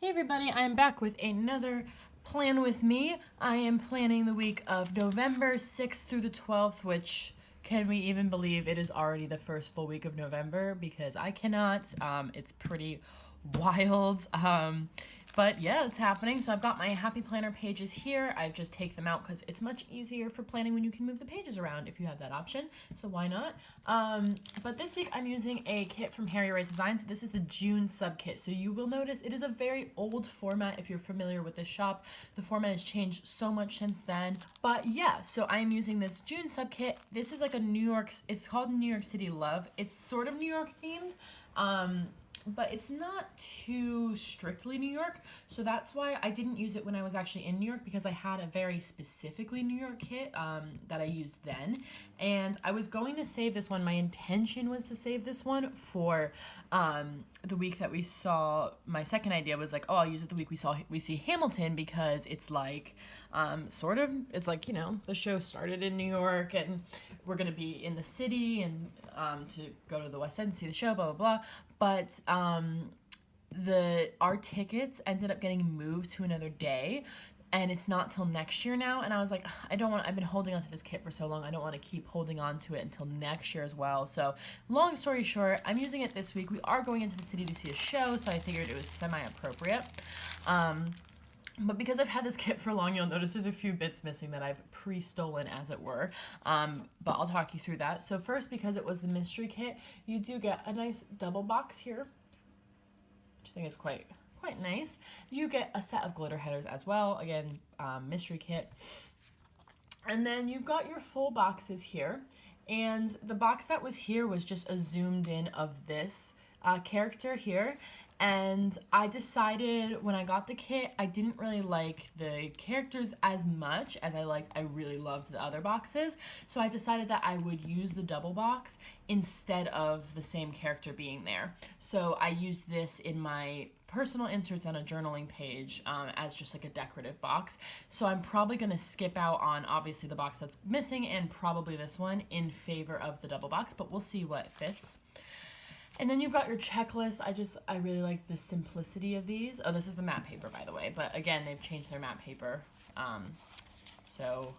Hey everybody, I'm back with another plan with me. I am planning the week of November 6th through the 12th, which can we even believe it is already the first full week of November? Because I cannot. It's pretty wild. But yeah, it's happening. So I've got my Happy Planner pages here. I just take them out because it's much easier for planning when you can move the pages around if you have that option. So why not? But this week I'm using a kit from Harriet Wright Designs. This is the June sub kit. So you will notice it is a very old format if you're familiar with this shop. The format has changed so much since then. But yeah, so I'm using this June sub kit. This is like a New York, it's called New York City Love. It's sort of New York themed. But it's not too strictly New York, so that's why I didn't use it when I was actually in New York, because I had a very specifically New York kit that I used then, and I was going to save this one. My intention was to save this one for the week that we saw. My second idea was like, oh, I'll use it the week we see Hamilton, because it's like sort of, it's like, you know, the show started in New York and we're gonna be in the city and to go to the West End and see the show, blah blah blah. But our tickets ended up getting moved to another day, and it's not till next year now. And I was like, I've been holding on to this kit for so long, I don't want to keep holding on to it until next year as well. So long story short, I'm using it this week. We are going into the city to see a show, so I figured it was semi-appropriate. But because I've had this kit for long, you'll notice there's a few bits missing that I've pre-stolen, as it were. But I'll talk you through that. So first, because it was the mystery kit, you do get a nice double box here, which I think is quite nice. You get a set of glitter headers as well. Again, mystery kit. And then you've got your full boxes here. And the box that was here was just a zoomed in of this character here. And I decided when I got the kit, I didn't really like the characters as much as I really loved the other boxes. So I decided that I would use the double box instead of the same character being there. So I used this in my personal inserts on a journaling page as just like a decorative box. So I'm probably going to skip out on obviously the box that's missing and probably this one in favor of the double box, but we'll see what fits. And then you've got your checklist. I really like the simplicity of these. Oh, this is the matte paper, by the way. But again, they've changed their matte paper. So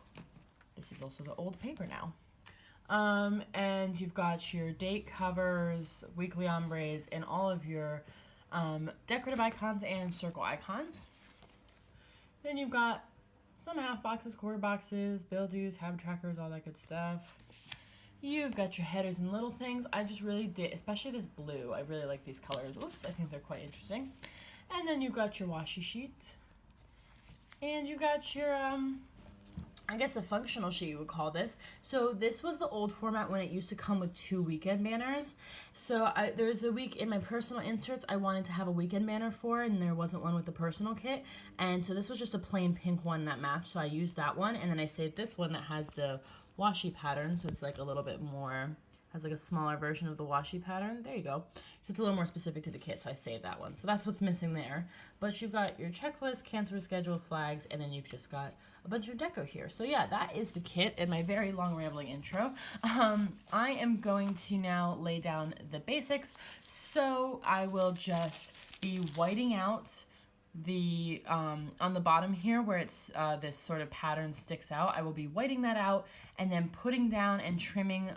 this is also the old paper now. And you've got your date covers, weekly ombres, and all of your decorative icons and circle icons. Then you've got some half boxes, quarter boxes, bill dues, habit trackers, all that good stuff. You've got your headers and little things. I just really did, especially this blue. I really like these colors. Oops, I think they're quite interesting. And then you've got your washi sheet. And you got your, I guess a functional sheet you would call this. So this was the old format when it used to come with 2 weekend banners. So there's a week in my personal inserts I wanted to have a weekend banner for, and there wasn't one with the personal kit. And so this was just a plain pink one that matched, so I used that one. And then I saved this one that has the washi pattern, so it's like a little bit more, has like a smaller version of the washi pattern. There you go. So it's a little more specific to the kit, so I saved that one. So that's what's missing there. But you've got your checklist, cancel reschedule, flags, and then you've just got a bunch of deco here. So yeah, that is the kit in my very long rambling intro. I am going to now lay down the basics. So I will just be whiting out the on the bottom here where it's this sort of pattern sticks out. I will be whiting that out and then putting down and trimming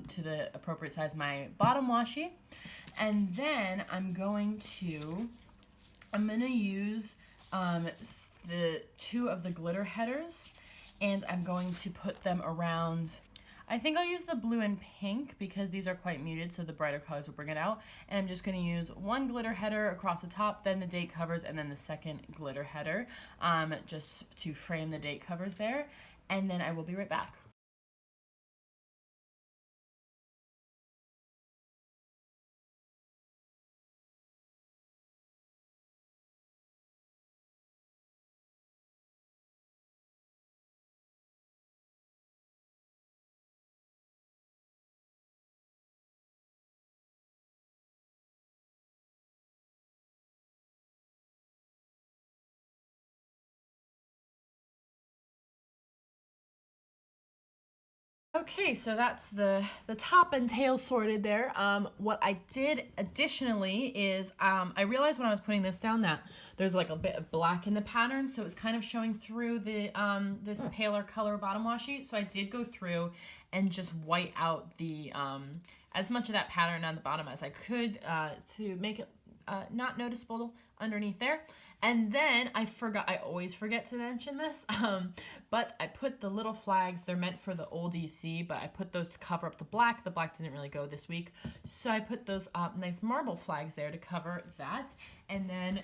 to the appropriate size my bottom washi. And then I'm going to use the 2 of the glitter headers, and I'm going to put them around. I think I'll use the blue and pink because these are quite muted, so the brighter colors will bring it out. And I'm just going to use 1 glitter header across the top, then the date covers, and then the second glitter header just to frame the date covers there. And then I will be right back. Okay, so that's the top and tail sorted there. What I did additionally is I realized when I was putting this down that there's like a bit of black in the pattern, so it's kind of showing through the this paler color bottom washi. So I did go through and just white out the as much of that pattern on the bottom as I could to make it not noticeable underneath there. And then I always forget to mention this, but I put the little flags, they're meant for the old EC, but I put those to cover up the black. The black didn't really go this week. So I put those nice marble flags there to cover that. And then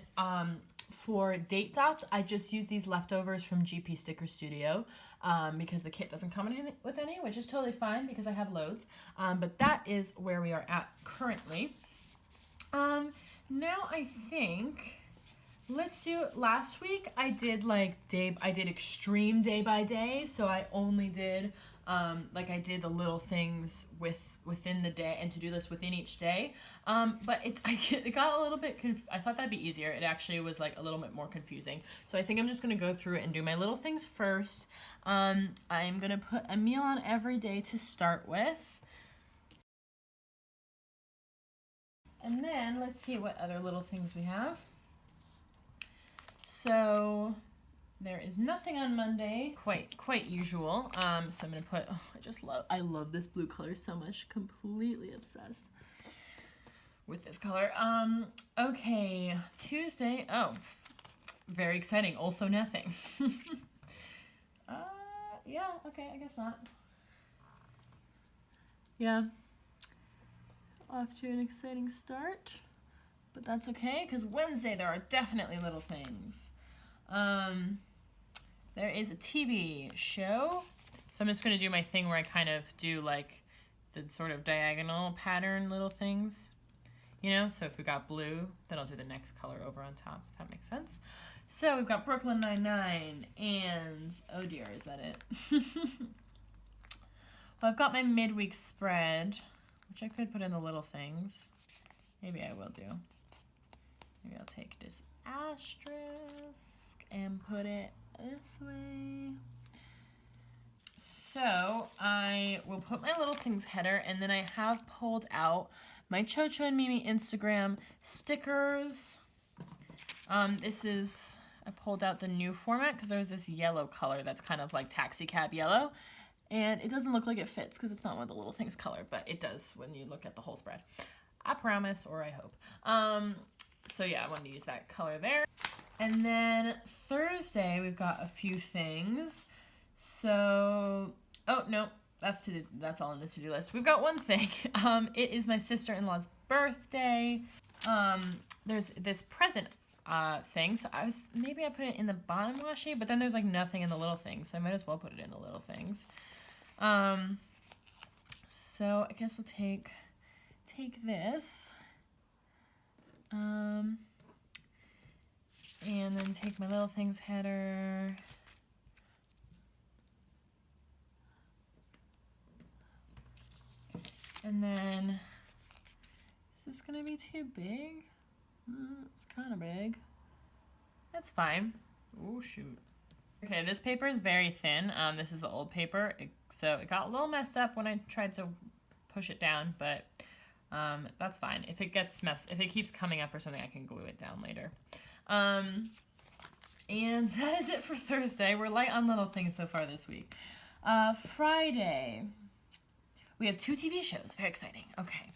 for date dots, I just use these leftovers from GP Sticker Studio because the kit doesn't come with any, which is totally fine because I have loads. But that is where we are at currently. Now I think... let's do, last week I did extreme day by day, so I only did, I did the little things within the day and to-do list within each day, but it got a little bit, I thought that'd be easier. It actually was like a little bit more confusing, so I think I'm just going to go through it and do my little things first. I'm going to put a meal on every day to start with. And then let's see what other little things we have. So there is nothing on Monday, quite usual. So I'm gonna put, I love this blue color so much, completely obsessed with this color. Okay, Tuesday, very exciting, also nothing. Yeah, okay, I guess not. Yeah, off to an exciting start. But that's okay, because Wednesday there are definitely little things. There is a TV show. So I'm just going to do my thing where I kind of do like the sort of diagonal pattern little things. You know, so if we got blue, then I'll do the next color over on top, if that makes sense. So we've got Brooklyn Nine-Nine and, oh dear, is that it? Well, I've got my midweek spread, which I could put in the little things. Maybe I will do. Maybe I'll take this asterisk and put it this way. So I will put my little things header, and then I have pulled out my Chocho and Mimi Instagram stickers. I pulled out the new format because there's this yellow color that's kind of like taxi cab yellow. And it doesn't look like it fits because it's not one of the little things color, but it does when you look at the whole spread. I promise, or I hope. So yeah, I wanted to use that color there. And then Thursday, we've got a few things. So, oh no, that's all on the to-do list. We've got one thing. It is my sister-in-law's birthday. There's this present thing. So maybe I put it in the bottom washi, but then there's like nothing in the little things. So I might as well put it in the little things. So I guess we'll take this. And then take my little things header. And then, is this gonna be too big? It's kind of big. That's fine. Oh shoot. Okay, this paper is very thin. This is the old paper, so it got a little messed up when I tried to push it down, but that's fine. If it keeps coming up or something, I can glue it down later. And that is it for Thursday. We're light on little things so far this week. Friday, we have 2 TV shows. Very exciting. Okay,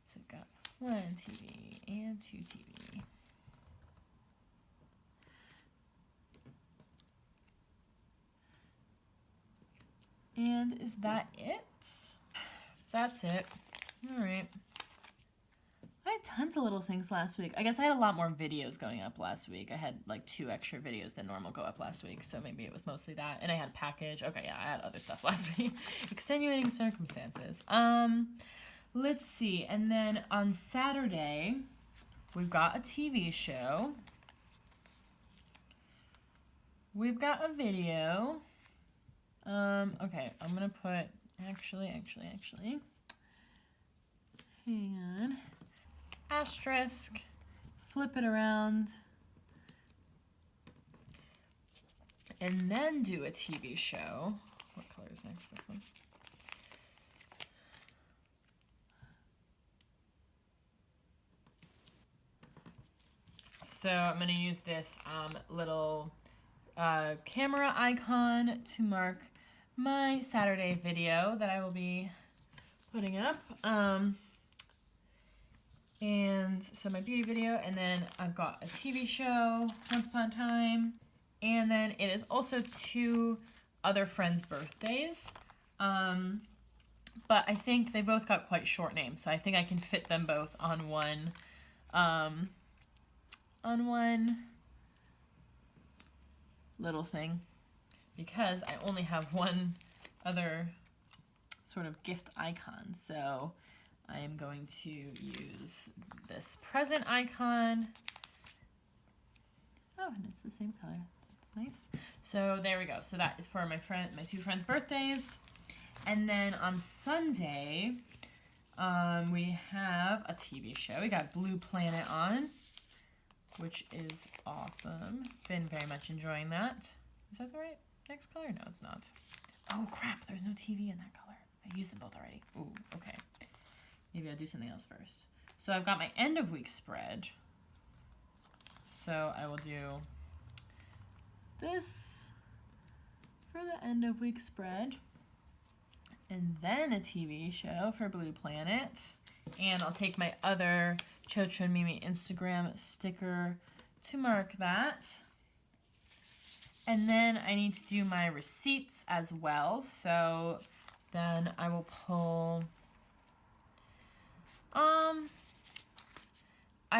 so we've got 1 TV and 2 TV. And is that it? That's it. All right. I had tons of little things last week. I guess I had a lot more videos going up last week. I had like 2 extra videos than normal go up last week, so maybe it was mostly that. And I had package. Okay, yeah, I had other stuff last week. Extenuating circumstances. Let's see. And then on Saturday, we've got a TV show. We've got a video. Okay, I'm gonna put, actually. Hang on. Asterisk, flip it around, and then do a TV show. What color is next? This one. So I'm going to use this little camera icon to mark my Saturday video that I will be putting up. And so my beauty video, and then I've got a TV show, Once Upon a Time, and then it is also 2 other friends' birthdays. But I think they both got quite short names, so I think I can fit them both on one little thing, because I only have one other sort of gift icon. So I am going to use this present icon. Oh, and it's the same color. That's nice. So there we go. So that is for my 2 friends' birthdays. And then on Sunday, we have a TV show. We got Blue Planet on, which is awesome. Been very much enjoying that. Is that the right next color? No, it's not. Oh crap, there's no TV in that color. I used them both already. Ooh, okay. Maybe I'll do something else first. So I've got my end of week spread. So I will do this for the end of week spread. And then a TV show for Blue Planet. And I'll take my other Chocho and Mimi Instagram sticker to mark that. And then I need to do my receipts as well. So then I will pull...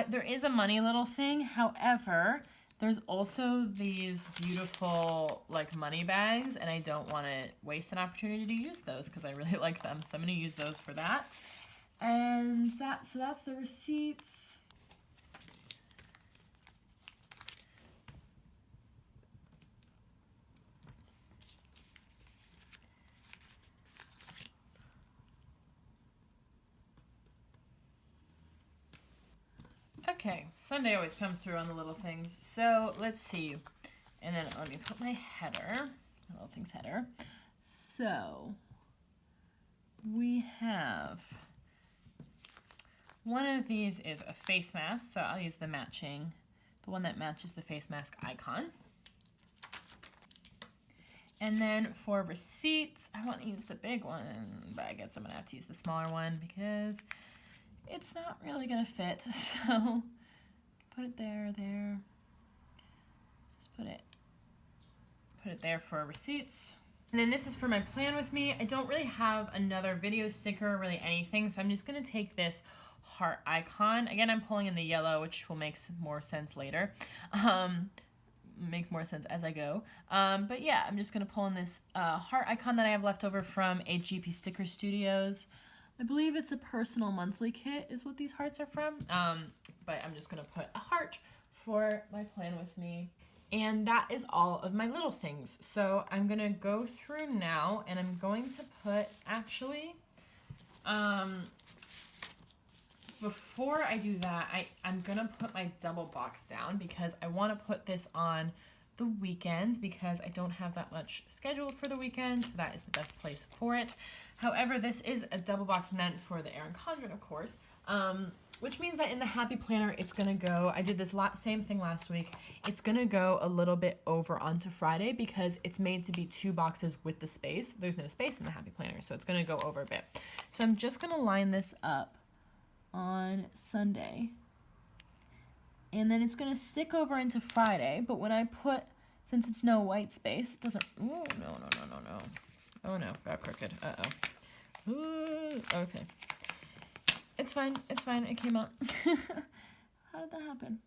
there is a money little thing. However, there's also these beautiful like money bags, and I don't want to waste an opportunity to use those because I really like them. So I'm going to use those for that. And so that's the receipts. Okay, Sunday always comes through on the little things. So let's see. And then let me put my header, my little thing's header. So we have, one of these is a face mask. So I'll use the one that matches the face mask icon. And then for receipts, I want to use the big one, but I guess I'm gonna have to use the smaller one because it's not really gonna fit. So put it there. Just put it there for receipts. And then this is for my plan with me. I don't really have another video sticker or really anything, so I'm just gonna take this heart icon. Again, I'm pulling in the yellow, which will make more sense later. Make more sense as I go. But yeah, I'm just gonna pull in this heart icon that I have left over from AGP Sticker Studios. I believe it's a personal monthly kit is what these hearts are from. But I'm just gonna put a heart for my plan with me. And that is all of my little things. So I'm gonna go through now and I'm going to put, actually, before I do that, I'm gonna put my double box down because I wanna put this on the weekend because I don't have that much scheduled for the weekend, so that is the best place for it. However, this is a double box meant for the Erin Condren, of course, which means that in the Happy Planner, it's gonna go, I did this same thing last week, it's gonna go a little bit over onto Friday because it's made to be 2 boxes with the space. There's no space in the Happy Planner, so it's gonna go over a bit. So I'm just gonna line this up on Sunday, and then it's gonna stick over into Friday, but when I put, since it's no white space, it doesn't, ooh, no. Oh no, got crooked, uh-oh. Ooh, okay. It's fine, it came out. How did that happen?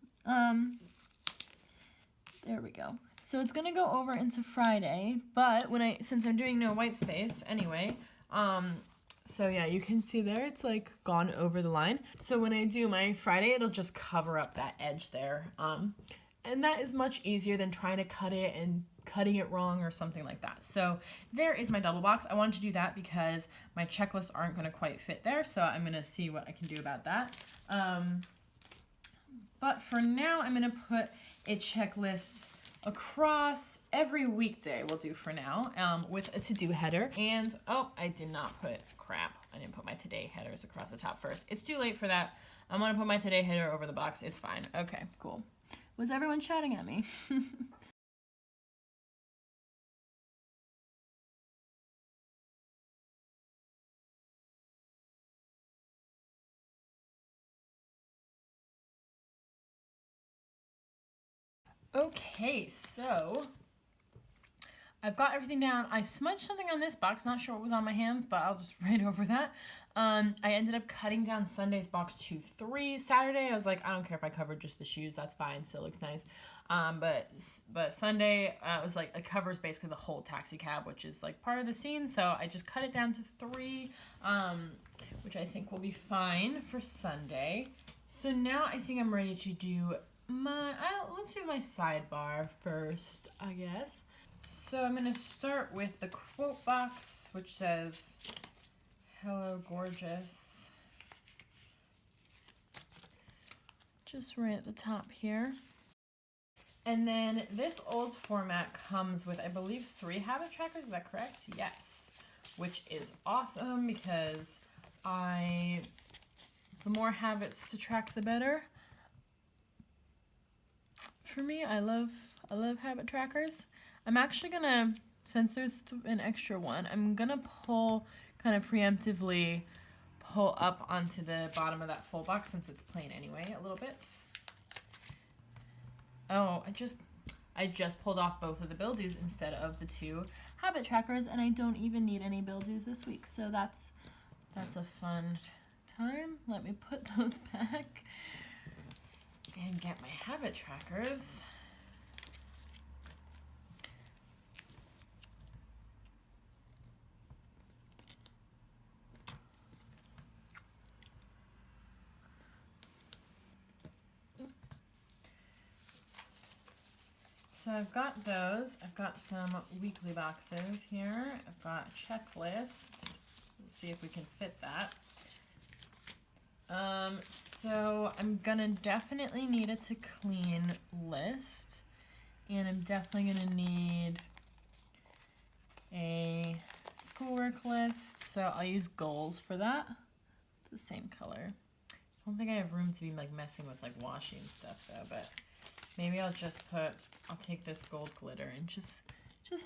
There we go. So it's gonna go over into Friday, but since I'm doing no white space anyway, so yeah, you can see there, it's like gone over the line. So when I do my Friday, it'll just cover up that edge there. And that is much easier than trying to cut it and cutting it wrong or something like that. So there is my double box. I wanted to do that because my checklists aren't gonna quite fit there. So I'm gonna see what I can do about that. But for now, I'm gonna put a checklist across every weekday we'll do for now, with a to-do header. And, oh, I did not put, crap, I didn't put my today headers across the top first. It's too late for that. I'm gonna put my today header over the box. It's fine. Okay, cool. Was everyone shouting at me? Okay, so I've got everything down. I smudged something on this box. Not sure what was on my hands, but I'll just write over that. I ended up cutting down Sunday's box to 3. Saturday, I was like, I don't care if I covered just the shoes. That's fine. Still looks nice. But Sunday, it was like, it covers basically the whole taxi cab, which is like part of the scene. So I just cut it down to 3, which I think will be fine for Sunday. So now I think I'm ready to do let's do my sidebar first, I guess. So I'm going to start with the quote box, which says, "Hello, gorgeous." Just right at the top here. And then this old format comes with, I believe, 3 habit trackers. Is that correct? Yes. Which is awesome because the more habits to track, the better. For me, I love habit trackers. I'm actually gonna, since there's an extra one, I'm gonna kind of preemptively pull up onto the bottom of that full box since it's plain anyway a little bit. Oh, I just pulled off both of the bill dues instead of the 2 habit trackers, and I don't even need any bill dues this week, so that's a fun time. Let me put those back and get my habit trackers. So I've got those. I've got some weekly boxes here. I've got a checklist. Let's see if we can fit that. So I'm gonna definitely need a to clean list, and I'm definitely gonna need a schoolwork list. So I'll use goals for that. The same color. I don't think I have room to be like messing with like washing stuff though, but maybe I'll take this gold glitter and just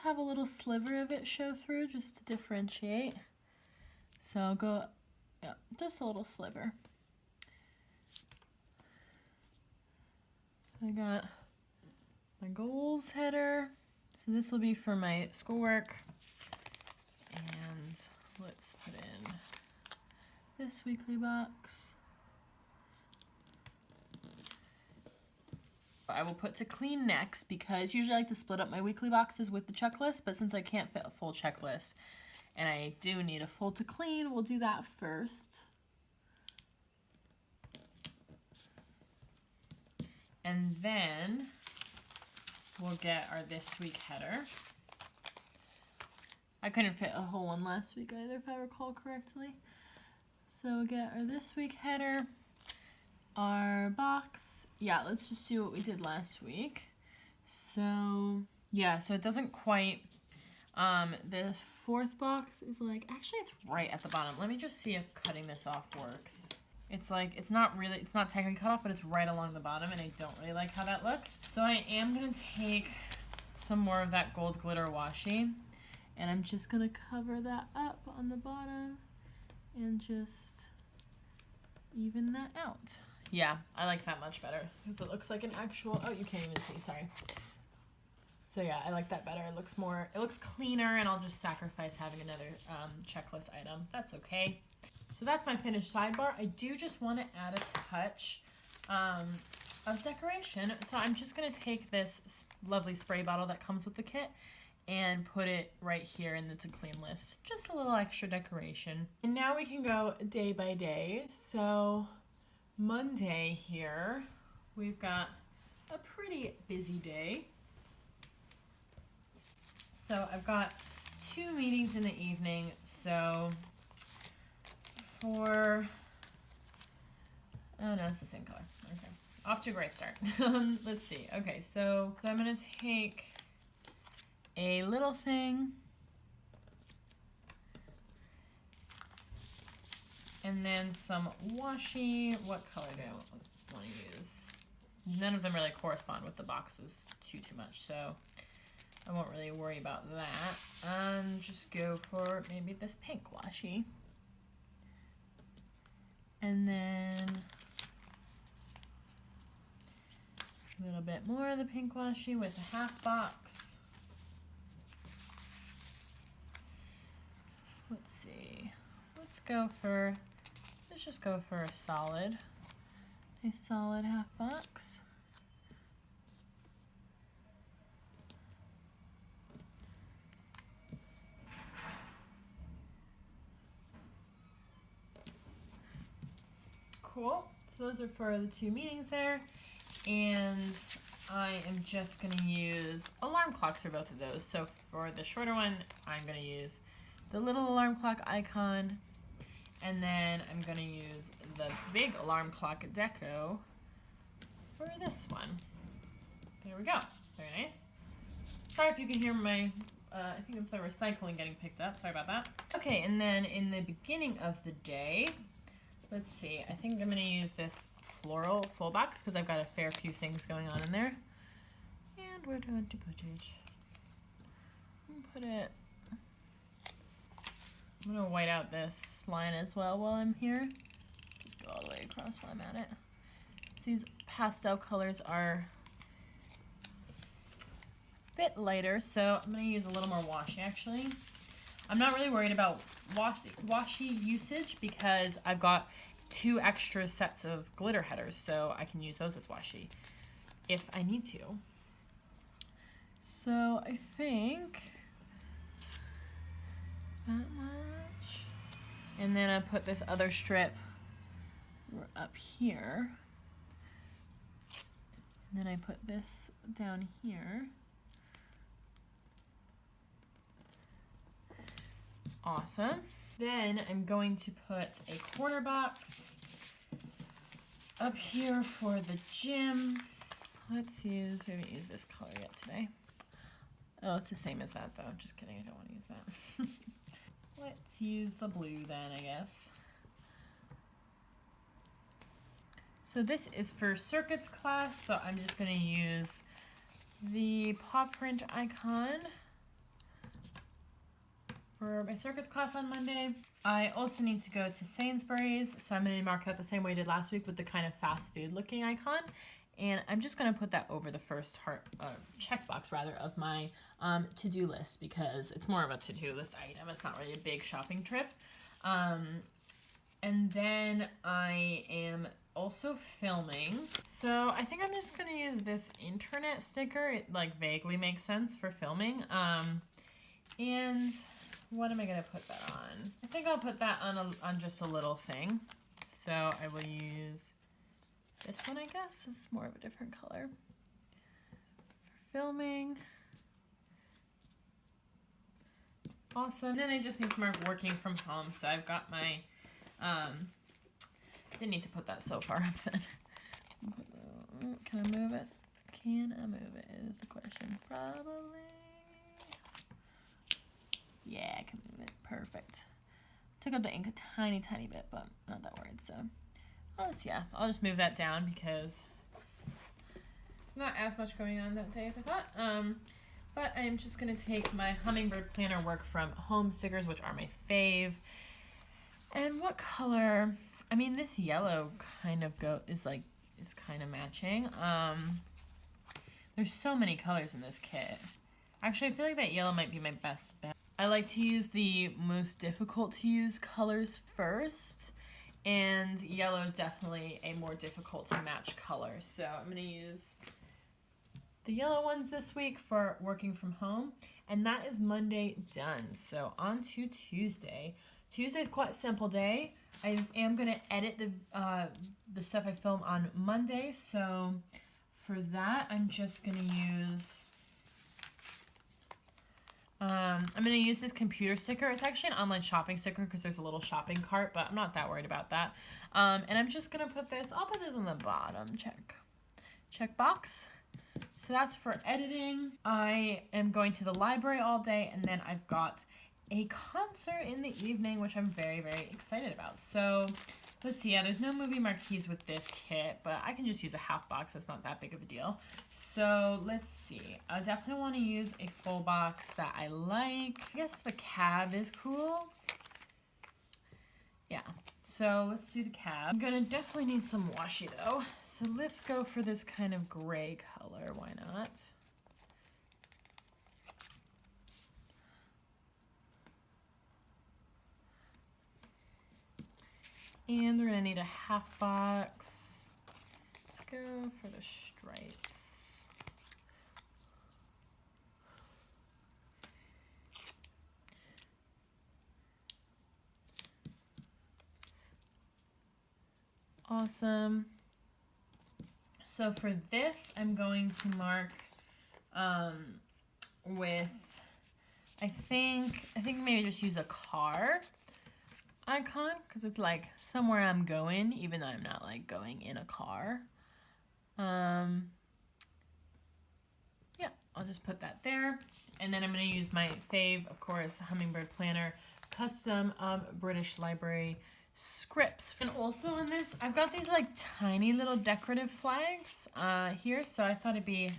have a little sliver of it show through just to differentiate. So I'll go, yeah, just a little sliver. So I got my goals header. So this will be for my schoolwork. And let's put in this weekly box. I will put to clean next because usually I like to split up my weekly boxes with the checklist, but since I can't fit a full checklist and I do need a full to clean, we'll do that first. And then we'll get our this week header. I couldn't fit a whole one last week either, if I recall correctly. So we'll get our this week header, our box. Yeah, let's just do what we did last week. So yeah, so it doesn't quite, this 4th box is like, actually it's right at the bottom. Let me just see if cutting this off works. It's like, it's not technically cut off, but it's right along the bottom, and I don't really like how that looks. So I am gonna take some more of that gold glitter washi, and I'm just gonna cover that up on the bottom and just even that out. Yeah, I like that much better because it looks like an actual, oh, you can't even see, sorry. So yeah, I like that better. It looks cleaner, and I'll just sacrifice having another checklist item. That's okay. So that's my finished sidebar. I do just want to add a touch of decoration. So I'm just going to take this lovely spray bottle that comes with the kit and put it right here in the to clean list. Just a little extra decoration. And now we can go day by day. So Monday here, we've got a pretty busy day. So I've got 2 meetings in the evening. So oh no, it's the same color. Okay, off to a great start. Let's see. Okay, so I'm gonna take a little thing and then some washi. What color do I want to use? none of them really correspond with the boxes too much, so I won't really worry about that. And just go for maybe this pink washi. And then a little bit more of the pink washi with a half box. Let's see. Let's just go for a solid half box. Cool. So those are for the two meetings there. And I am just going to use alarm clocks for both of those. So for the shorter one, I'm going to use the little alarm clock icon. And then I'm going to use the big alarm clock deco for this one. There we go. Very nice. Sorry if you can hear my, I think it's the recycling getting picked up. Sorry about that. Okay, and then in the beginning of the day, let's see, I think I'm going to use this floral full box because I've got a fair few things going on in there. And where do I want to put it? Put it, I'm going to white out this line as well while I'm here. Just go all the way across while I'm at it. So these pastel colors are a bit lighter, so I'm going to use a little more washi actually. I'm not really worried about washi usage because I've got 2 extra sets of glitter headers, so I can use those as washi if I need to. So I think that much. And then I put this other strip up here. And then I put this down here. Awesome. Then I'm going to put a corner box up here for the gym. Let's use, we haven't used this color yet today. Oh, it's the same as that though. Just kidding, I don't want to use that. Let's use the blue then, I guess. So this is for circuits class, so I'm just going to use the paw print icon for my circuits class on Monday. I also need to go to Sainsbury's, so I'm going to mark that the same way I did last week with the kind of fast food looking icon. And I'm just going to put that over the first checkbox rather of my to-do list because it's more of a to-do list item. It's not really a big shopping trip. And then I am also filming. So I think I'm just going to use this internet sticker. It like vaguely makes sense for filming. And what am I going to put that on? I think I'll put that on just a little thing. So I will use this one, I guess. It's more of a different color. For filming. Awesome. Then I just need to mark working from home. So I've got my, didn't need to put that so far up then. Can I move it? Can I move it is the question. Probably. Yeah, I can move it. Perfect. Took up the ink a tiny bit, but not that worried, so. I'll just move that down because it's not as much going on that day as I thought. But I'm just going to take my Hummingbird Planner Work from Home stickers, which are my fave. And what color? I mean, this yellow kind of is kind of matching. There's so many colors in this kit. Actually, I feel like that yellow might be my best bet. I like to use the most difficult to use colors first. And yellow is definitely a more difficult to match color. So I'm going to use the yellow ones this week for working from home. And that is Monday done. So on to Tuesday. Tuesday is quite a simple day. I am going to edit the stuff I film on Monday. So for that, I'm just going to use... I'm going to use this computer sticker. It's actually an online shopping sticker because there's a little shopping cart, but I'm not that worried about that. And I'm just going to put this, I'll put this on the bottom, check box. So that's for editing. I am going to the library all day, and then I've got a concert in the evening, which I'm very excited about. So Let's see, yeah, there's no movie marquees with this kit, but I can just use a half box. That's not that big of a deal. So let's see. I definitely want to use a full box that I like. I guess the cab is cool. Yeah, so let's do the cab. I'm gonna definitely need some washi though. So let's go for this kind of gray color. Why not? And we're gonna need a half box. Let's go for the stripes. Awesome. So for this, I'm going to mark with, I think maybe just use a car icon, because it's like somewhere I'm going, even though I'm not like going in a car. Yeah, I'll just put that there. And then I'm going to use my fave, of course, Hummingbird Planner, custom British Library scripts. And also on this, I've got these like tiny little decorative flags here, so I thought it'd be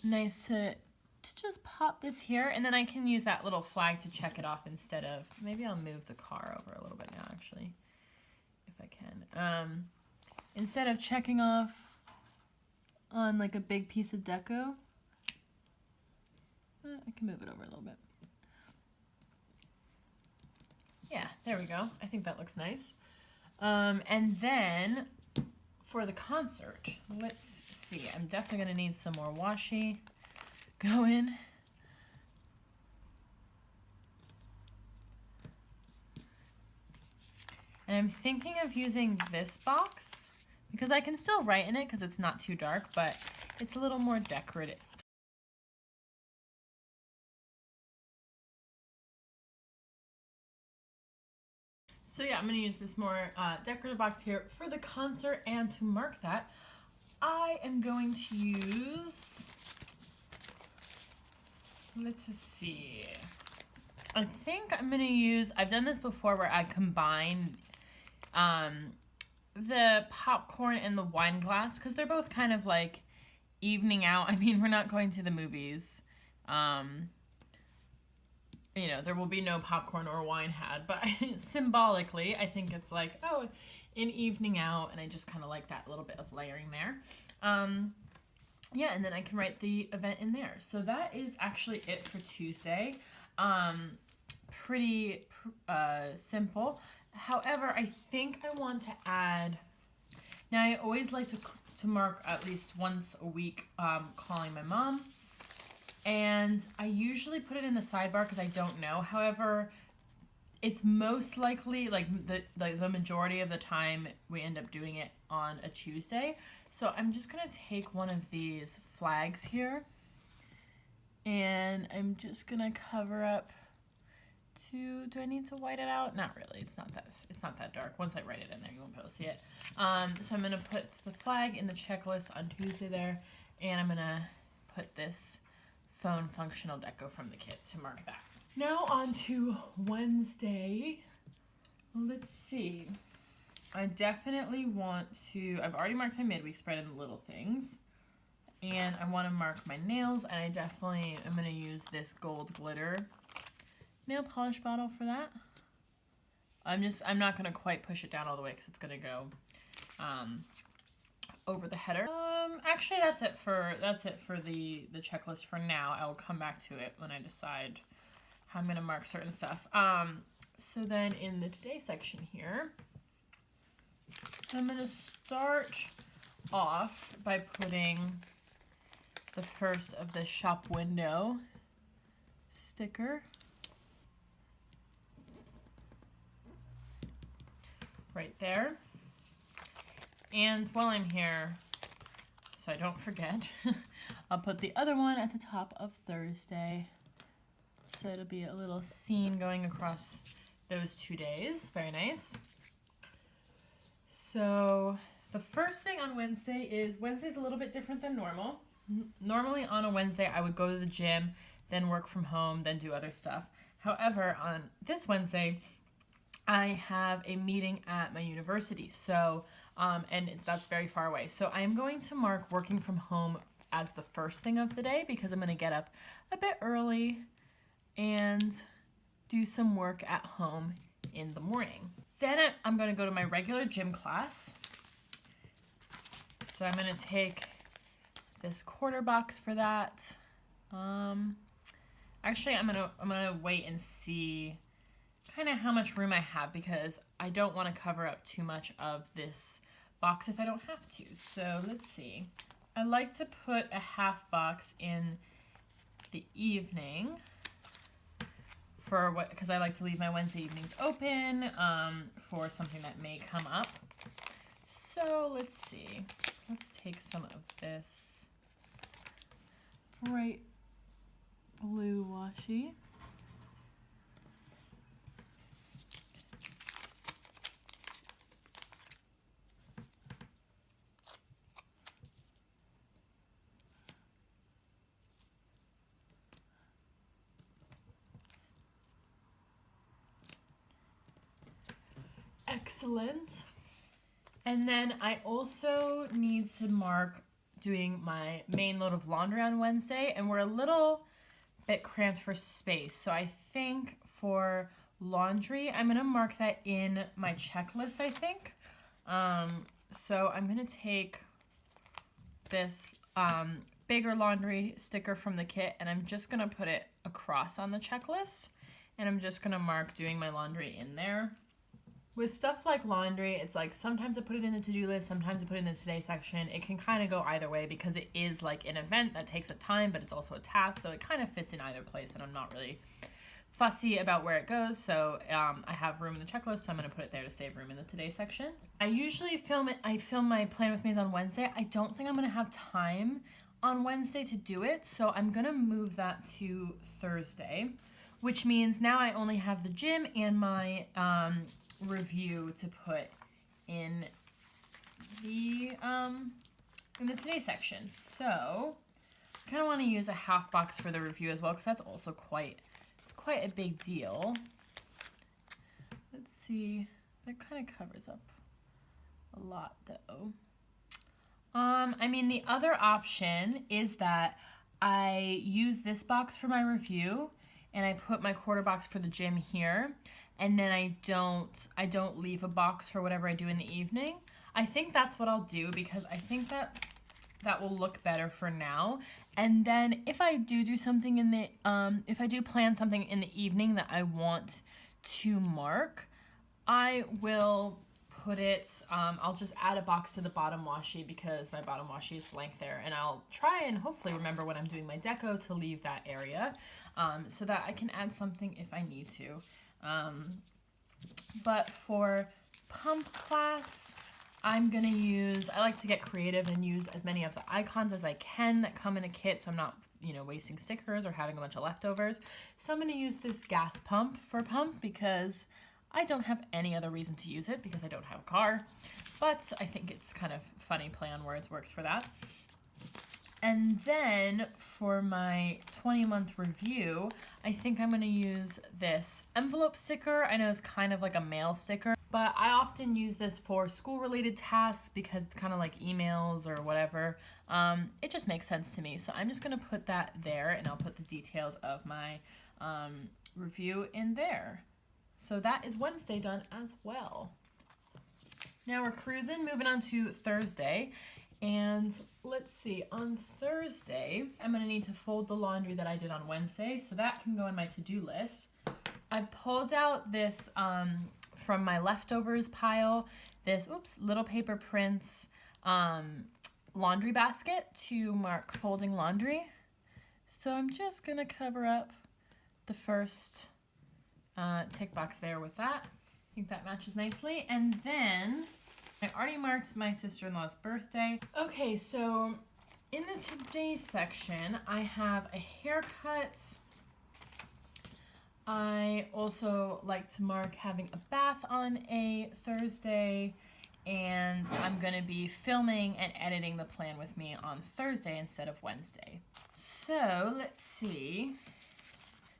nice to just pop this here, and then I can use that little flag to check it off instead of, maybe I'll move the car over a little bit now actually, if I can. Instead of checking off on like a big piece of deco, I can move it over a little bit. Yeah, there we go. I think that looks nice. And then for the concert, let's see. I'm definitely gonna need some more washi going. And I'm thinking of using this box because I can still write in it because it's not too dark, but it's a little more decorative. So yeah, I'm going to use this more decorative box here for the concert, and to mark that, I am going to use, let's see, I think I'm going to use, I've done this before where I combine the popcorn and the wine glass, because they're both kind of like evening out. I mean, we're not going to the movies. You know, there will be no popcorn or wine had, but symbolically, I think it's like, oh, an evening out, and I just kind of like that little bit of layering there. Yeah, and then I can write the event in there. So that is actually it for Tuesday. Pretty simple. However, I think I want to add, now I always like to mark at least once a week calling my mom. And I usually put it in the sidebar because I don't know. However, it's most likely, like the majority of the time, we end up doing it on a Tuesday. So I'm just going to take one of these flags here. And I'm just going to cover up do I need to white it out? Not really. It's not that dark. Once I write it in there, you won't be able to see it. So I'm going to put the flag in the checklist on Tuesday there. And I'm going to put this phone functional deco from the kit to mark that. Now on to Wednesday. Let's see. I definitely want to, I've already marked my midweek spread in the little things. And I want to mark my nails, and I definitely am going to use this gold glitter nail polish bottle for that. I'm not going to quite push it down all the way because it's going to go over the header. Actually, that's it for the checklist for now. I will come back to it when I decide how I'm gonna mark certain stuff. So then in the today section here, I'm gonna start off by putting the first of the shop window sticker right there. And while I'm here, so I don't forget, I'll put the other one at the top of Thursday. So it'll be a little scene going across those 2 days. Very nice. So the first thing on Wednesday is, Wednesday's a little bit different than normal. Normally on a Wednesday, I would go to the gym, then work from home, then do other stuff. However, on this Wednesday, I have a meeting at my university. So, and that's very far away. So I'm going to mark working from home as the first thing of the day because I'm going to get up a bit early and do some work at home in the morning. Then I'm going to go to my regular gym class. So I'm going to take this quarter box for that. Actually, I'm gonna wait and see kind of how much room I have because I don't want to cover up too much of this box if I don't have to. So let's see. I like to put a half box in the evening for what, because I like to leave my Wednesday evenings open for something that may come up. So let's see. Let's take some of this bright blue washi. Excellent. And then I also need to mark doing my main load of laundry on Wednesday, and we're a little bit cramped for space. So I think for laundry, I'm gonna mark that in my checklist, I think. So I'm gonna take this bigger laundry sticker from the kit and I'm just gonna put it across on the checklist. And I'm just gonna mark doing my laundry in there. With stuff like laundry, it's like sometimes I put it in the to-do list, sometimes I put it in the today section. It can kind of go either way because it is like an event that takes a time, but it's also a task, so it kind of fits in either place, and I'm not really fussy about where it goes. So I have room in the checklist, so I'm going to put it there to save room in the today section. I usually film my plan with me's on Wednesday. I don't think I'm going to have time on Wednesday to do it, so I'm going to move that to Thursday, which means now I only have the gym and my review to put in the today section. So I kind of want to use a half box for the review as well because that's also quite a big deal. Let's see, that kind of covers up a lot though. I mean, the other option is that I use this box for my review and I put my quarter box for the gym here, and then I don't leave a box for whatever I do in the evening. I think that's what I'll do because I think that will look better for now. And then if I do something in the if I do plan something in the evening that I want to mark, I will put it, I'll just add a box to the bottom washi because my bottom washi is blank there, and I'll try and hopefully remember when I'm doing my deco to leave that area so that I can add something if I need to. But for pump class, I like to get creative and use as many of the icons as I can that come in a kit so I'm not, wasting stickers or having a bunch of leftovers. So I'm going to use this gas pump for pump because I don't have any other reason to use it because I don't have a car, but I think it's kind of funny play on words works for that. And then for my 20-month review, I think I'm going to use this envelope sticker. I know it's kind of like a mail sticker, but I often use this for school-related tasks because it's kind of like emails or whatever. It just makes sense to me. So I'm just going to put that there, and I'll put the details of my review in there. So that is Wednesday done as well. Now we're cruising, moving on to Thursday. And let's see, on Thursday, I'm going to need to fold the laundry that I did on Wednesday, so that can go in my to-do list. I pulled out this from my leftovers pile, this Little Paper Prints laundry basket to mark folding laundry. So I'm just going to cover up the first tick box there with that. I think that matches nicely. And then I already marked my sister-in-law's birthday. Okay, so in the today section, I have a haircut. I also like to mark having a bath on a Thursday, and I'm going to be filming and editing the plan with me on Thursday instead of Wednesday. So let's see.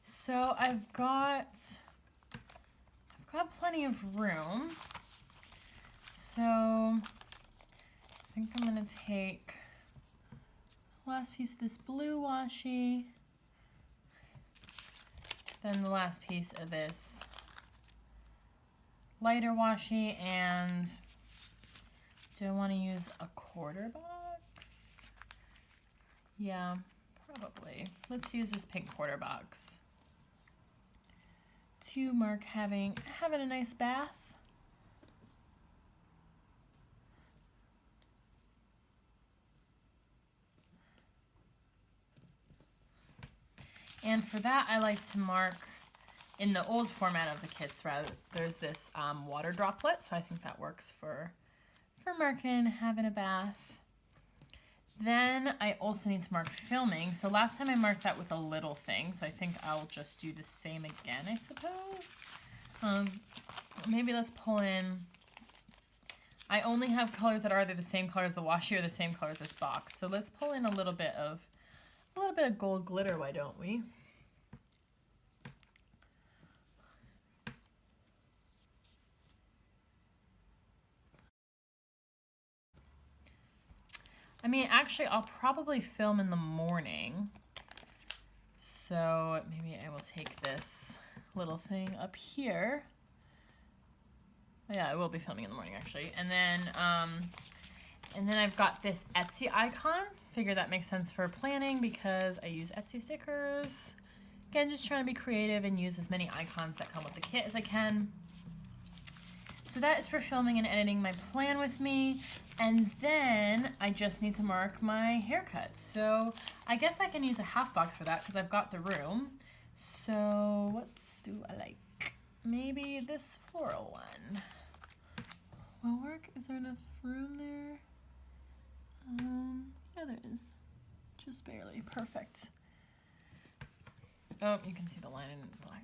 So I've got got plenty of room. So I think I'm gonna take the last piece of this blue washi, then the last piece of this lighter washi, and do I want to use a quarter box? Yeah, probably. Let's use this pink quarter box to mark having a nice bath. And for that, I like to mark in the old format of the kits. Rather, there's this water droplet, so I think that works for marking having a bath. Then I also need to mark filming. So last time I marked that with a little thing, so I think I'll just do the same again, I suppose. Maybe let's pull in. I only have colors that are either the same color as the washi or the same color as this box. So let's pull in a little bit of gold glitter, why don't we? I mean, actually, I'll probably film in the morning. So maybe I will take this little thing up here. Yeah, I will be filming in the morning, actually. And then I've got this Etsy icon. Figure that makes sense for planning because I use Etsy stickers. Again, just trying to be creative and use as many icons that come with the kit as I can. So that is for filming and editing my plan with me. And then I just need to mark my haircut. So I guess I can use a half box for that because I've got the room. So what do I like? Maybe this floral one will work. Is there enough room there? Yeah, there is. Just barely. Perfect. Oh, you can see the line in black.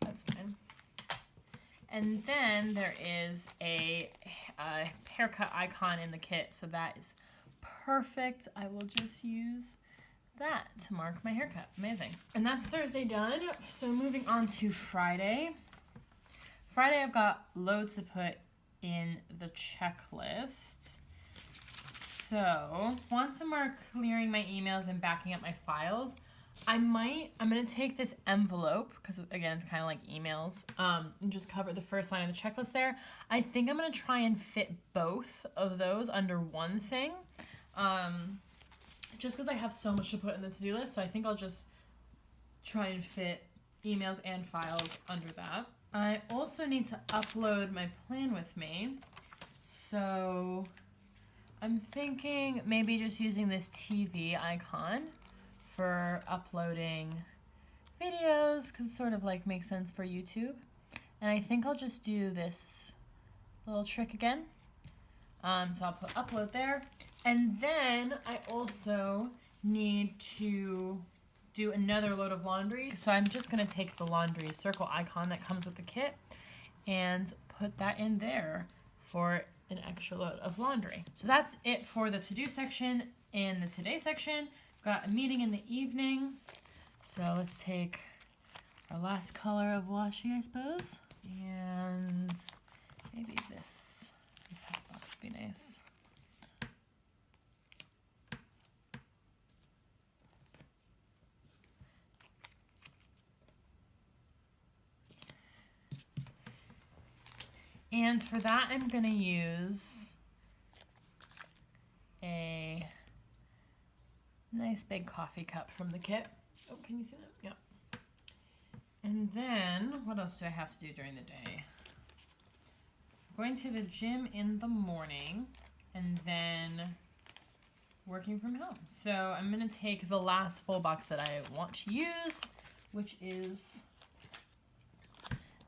That's fine. And then there is a haircut icon in the kit, so that is perfect. I will just use that to mark my haircut. Amazing. And that's Thursday done. So moving on to Friday. Friday I've got loads to put in the checklist. So want to mark clearing my emails and backing up my files. I'm gonna take this envelope, because again, it's kind of like emails, and just cover the first line of the checklist there. I think I'm gonna try and fit both of those under one thing. Just because I have so much to put in the to-do list, so I think I'll just try and fit emails and files under that. I also need to upload my plan with me, so I'm thinking maybe just using this TV icon for uploading videos, because it sort of like makes sense for YouTube. And I think I'll just do this little trick again. So I'll put upload there. And then I also need to do another load of laundry. So I'm just gonna take the laundry circle icon that comes with the kit and put that in there for an extra load of laundry. So that's it for the to-do section. In the today section, got a meeting in the evening. So let's take our last color of washi, I suppose. And maybe this half box would be nice. And for that, I'm gonna use a nice big coffee cup from the kit. Oh, can you see that? Yeah. And then, what else do I have to do during the day? I'm going to the gym in the morning, and then working from home. So I'm gonna take the last full box that I want to use, which is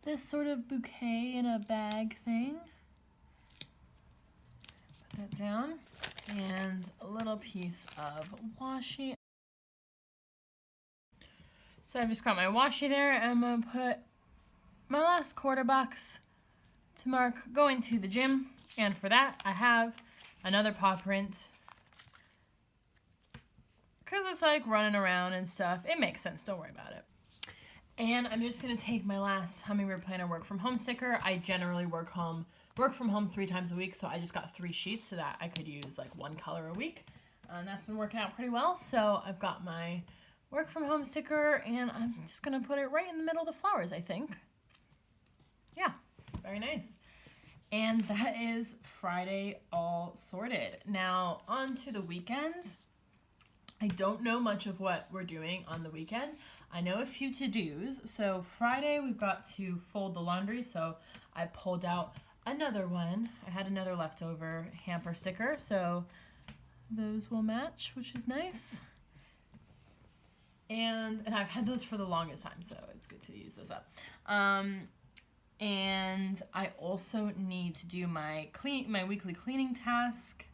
this sort of bouquet in a bag thing. Put that down. And a little piece of washi. So I've just got my washi there. I'm gonna put my last quarter box to mark going to the gym. And for that, I have another paw print. Because it's like running around and stuff. It makes sense, don't worry about it. And I'm just going to take my last Hummingbird Planner work from home sticker. I generally work from home 3 times a week, so I just got 3 sheets so that I could use like 1 color a week. And that's been working out pretty well. So I've got my work from home sticker, and I'm just going to put it right in the middle of the flowers, I think. Yeah, very nice. And that is Friday all sorted. Now, on to the weekend. I don't know much of what we're doing on the weekend. I know a few to-dos. So Friday we've got to fold the laundry. So I pulled out another one. I had another leftover hamper sticker. So those will match, which is nice. And I've had those for the longest time, so it's good to use those up. And I also need to do my weekly cleaning task,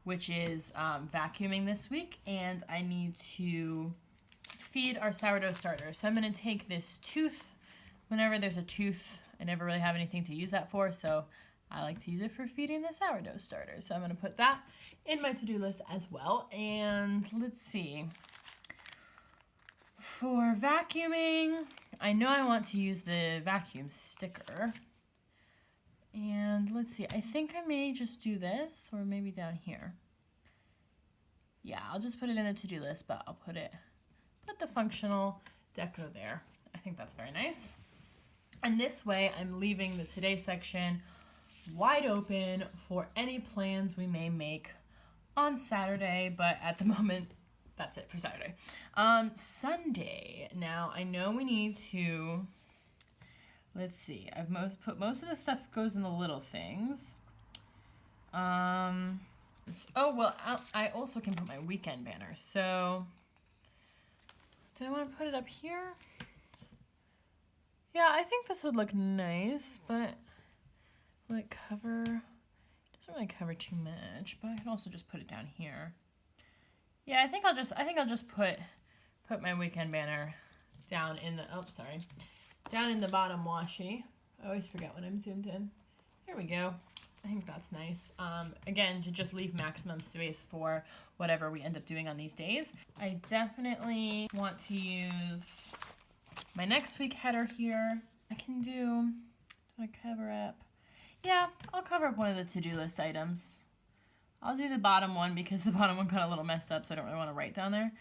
which is vacuuming this week, and I need to feed our sourdough starter. So I'm going to take this tooth. Whenever there's a tooth, I never really have anything to use that for, so I like to use it for feeding the sourdough starter. So I'm going to put that in my to-do list as well. And let's see. For vacuuming, I know I want to use the vacuum sticker. And let's see, I think I may just do this, or maybe down here. Yeah, I'll just put it in the to-do list, but I'll put the functional deco there. I think that's very nice. And this way, I'm leaving the today section wide open for any plans we may make on Saturday, but at the moment, that's it for Saturday. Sunday, now I know we need to, let's see, I've put most of the stuff goes in the little things. Oh, well, I also can put my weekend banner. So, do I want to put it up here? Yeah, I think this would look nice, but will it cover? It doesn't really cover too much, but I can also just put it down here. Yeah, I think I'll just put my weekend banner down in the down in the bottom washi. I always forget when I'm zoomed in. There we go. I think that's nice. Again, to just leave maximum space for whatever we end up doing on these days. I definitely want to use my next week header here. I cover up. Yeah, I'll cover up one of the to-do list items. I'll do the bottom one because the bottom one got a little messed up, so I don't really want to write down there.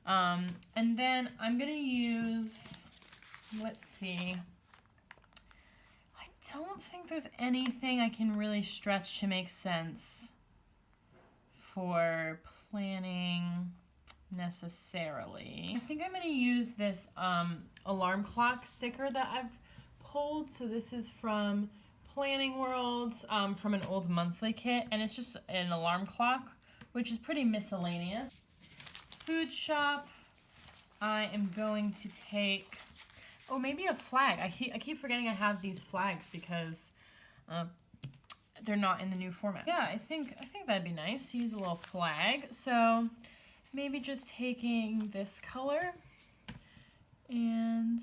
And then I'm going to use, let's see. I don't think there's anything I can really stretch to make sense for planning necessarily. I think I'm going to use this alarm clock sticker that I've pulled. So this is from Planning World, from an old monthly kit, and it's just an alarm clock, which is pretty miscellaneous. Food shop, I am going to take, oh, maybe a flag. I keep forgetting I have these flags because they're not in the new format. Yeah, I think that'd be nice to use a little flag. So maybe just taking this color, and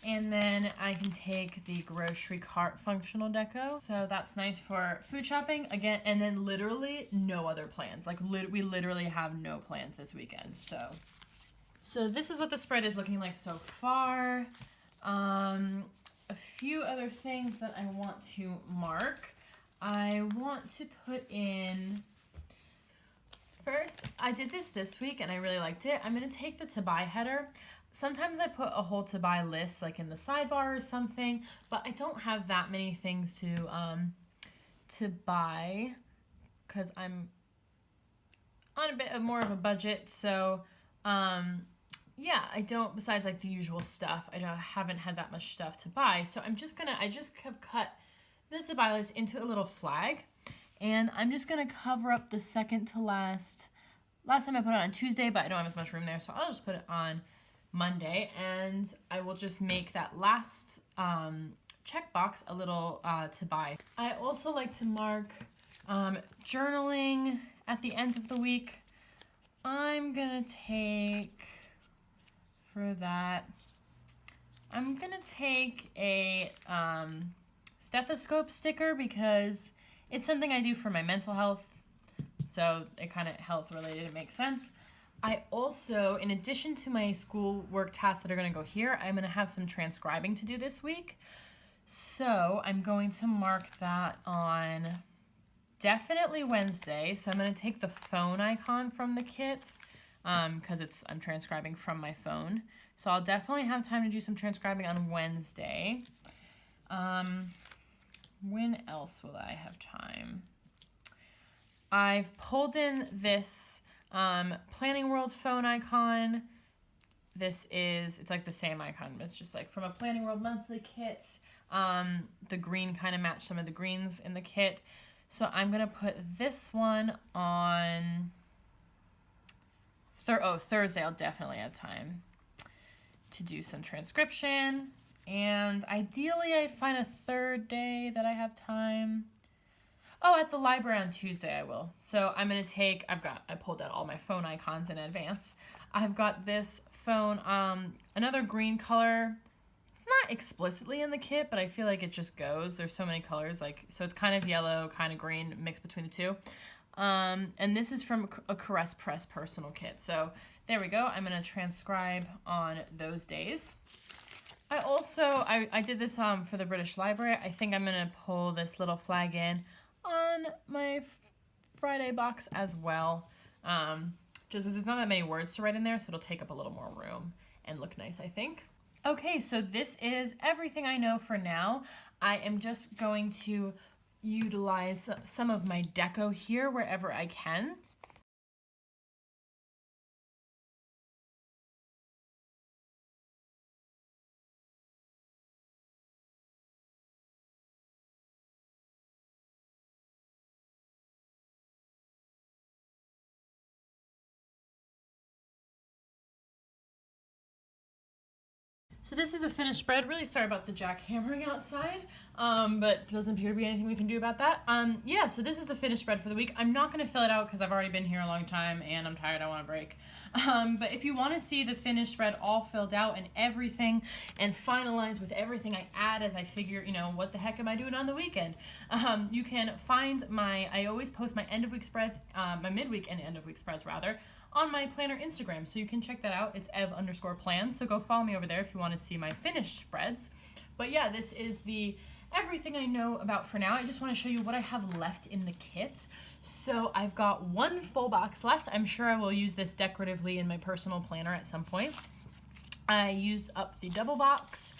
then I can take the grocery cart functional deco. So that's nice for food shopping. Again, and then literally no other plans. Like we literally have no plans this weekend. So this is what the spread is looking like so far. A few other things that I want to mark. I want to put in, first, I did this week and I really liked it. I'm going to take the to buy header. Sometimes I put a whole to buy list like in the sidebar or something, but I don't have that many things to buy because I'm on a bit of more of a budget. So yeah, I don't, besides like the usual stuff, I haven't had that much stuff to buy. So I just have cut the to buy list into a little flag, and I'm just gonna cover up the second to last. Last time I put it on Tuesday, but I don't have as much room there, so I'll just put it on Monday, and I will just make that last checkbox a little to buy. I also like to mark journaling at the end of the week. I'm gonna take, for that, I'm gonna take a stethoscope sticker because It's something I do for my mental health, so it kind of health related, it makes sense. I also, in addition to my school work tasks that are going to go here, I'm going to have some transcribing to do this week. So I'm going to mark that on definitely Wednesday. So I'm going to take the phone icon from the kit because I'm transcribing from my phone. So I'll definitely have time to do some transcribing on Wednesday. When else will I have time? I've pulled in this Planning World phone icon. It's like the same icon. It's just like from a Planning World monthly kit. The green kind of matched some of the greens in the kit. So I'm going to put this one on Thursday. I'll definitely have time to do some transcription. And ideally, I'd find a third day that I have time. Oh, at the library on Tuesday I will. So I'm going to take, I pulled out all my phone icons in advance. I've got this phone, another green color. It's not explicitly in the kit, but I feel like it just goes. There's so many colors, so it's kind of yellow, kind of green, mixed between the two. And this is from a Caress Press personal kit. So there we go. I'm going to transcribe on those days. I also, I did this for the British Library. I think I'm going to pull this little flag in on my Friday box as well. Just as there's not that many words to write in there, so it'll take up a little more room and look nice, I think. Okay, so this is everything I know for now. I am just going to utilize some of my deco here wherever I can. So this is the finished spread. Really sorry about the jackhammering outside, but doesn't appear to be anything we can do about that. Yeah, so this is the finished spread for the week. I'm not going to fill it out because I've already been here a long time and I'm tired. I want a break. But if you want to see the finished spread all filled out and everything and finalized with everything I add as I figure, what the heck am I doing on the weekend? You can find I always post my end of week spreads, my midweek and end of week spreads rather, on my planner Instagram, so you can check that out. It's ev_plans, so go follow me over there if you want to see my finished spreads. But yeah, this is the everything I know about for now. I just want to show you what I have left in the kit. So I've got one full box left. I'm sure I will use this decoratively in my personal planner at some point. I use up the double box.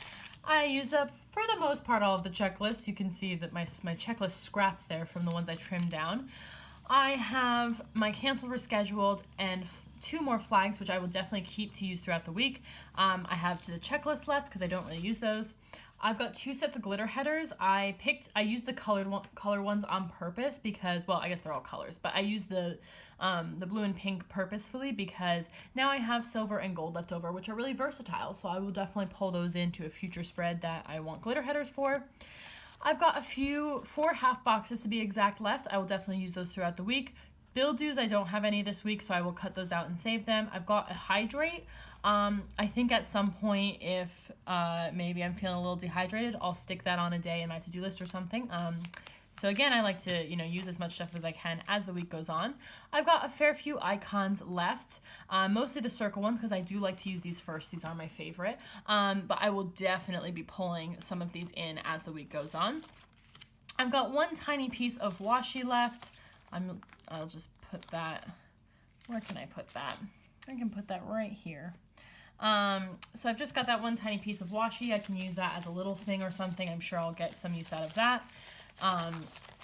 I use up, for the most part, all of the checklists. You can see that my checklist scraps there from the ones I trimmed down. I have my cancel rescheduled and 2 more flags, which I will definitely keep to use throughout the week. I have the checklist left because I don't really use those. I've got 2 sets of glitter headers. I used the color ones on purpose because, well, I guess they're all colors, but I use the blue and pink purposefully because now I have silver and gold left over, which are really versatile. So I will definitely pull those into a future spread that I want glitter headers for. I've got 4 half boxes to be exact left. I will definitely use those throughout the week. Bill dues, I don't have any this week, so I will cut those out and save them. I've got a hydrate. I think at some point, if maybe I'm feeling a little dehydrated, I'll stick that on a day in my to-do list or something. So again, I like to, use as much stuff as I can as the week goes on. I've got a fair few icons left, mostly the circle ones because I do like to use these first. These are my favorite. But I will definitely be pulling some of these in as the week goes on. I've got one tiny piece of washi left. I'll just put that, where can I put that? I can put that right here. So I've just got that one tiny piece of washi. I can use that as a little thing or something. I'm sure I'll get some use out of that.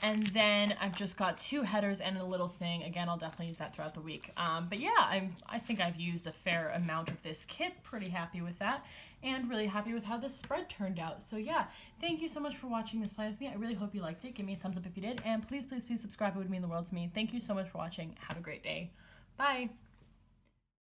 And then I've just got 2 headers and a little thing. Again, I'll definitely use that throughout the week. But yeah, I think I've used a fair amount of this kit. Pretty happy with that and really happy with how this spread turned out. So yeah, thank you so much for watching this plan with me. I really hope you liked it. Give me a thumbs up if you did. And please, please, please subscribe. It would mean the world to me. Thank you so much for watching. Have a great day. Bye.